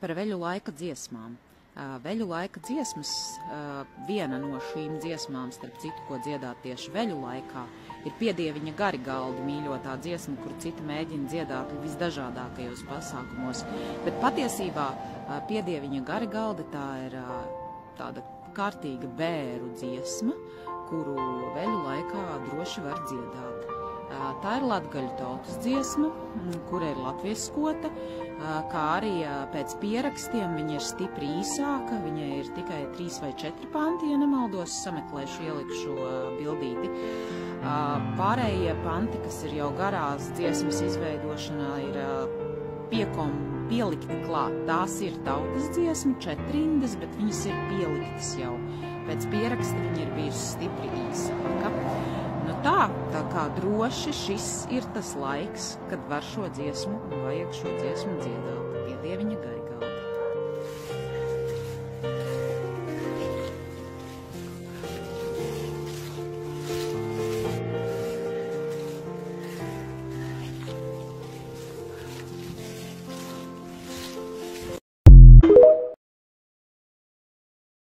Par veļu laika dziesmām. Veļu laika dziesmas, viena no šīm dziesmām, starp citu, ko dziedāt tieši veļu laikā, ir Piedieviņa Garigaldi mīļotā dziesma, kur citi mēģina dziedāt visdažādākajos pasākumos. Bet patiesībā Piedieviņa Garigaldi tā ir tāda kārtīga bēru dziesma, kuru veļu laikā droši var dziedāt. Tā ir latgaļu tautas dziesma, kura ir latvieskota, kā arī pēc pierakstiem viņa ir stipri īsāka, viņa ir tikai 3 vai 4 panti, ja nemaldos, sameklēšu, ielikšu bildīti. Pārējie panti, kas ir jau garās dziesmas izveidošanā, ir pielikti klāt. Tās ir tautas dziesma, 4 rindas, bet viņas ir pieliktas jau. Pēc pieraksta viņa ir bijusi stipri īsāka. Nu tā kā droši šis ir tas laiks, kad var šo dziesmu un vajag šo dziesmu dziedāt. Piedieviņa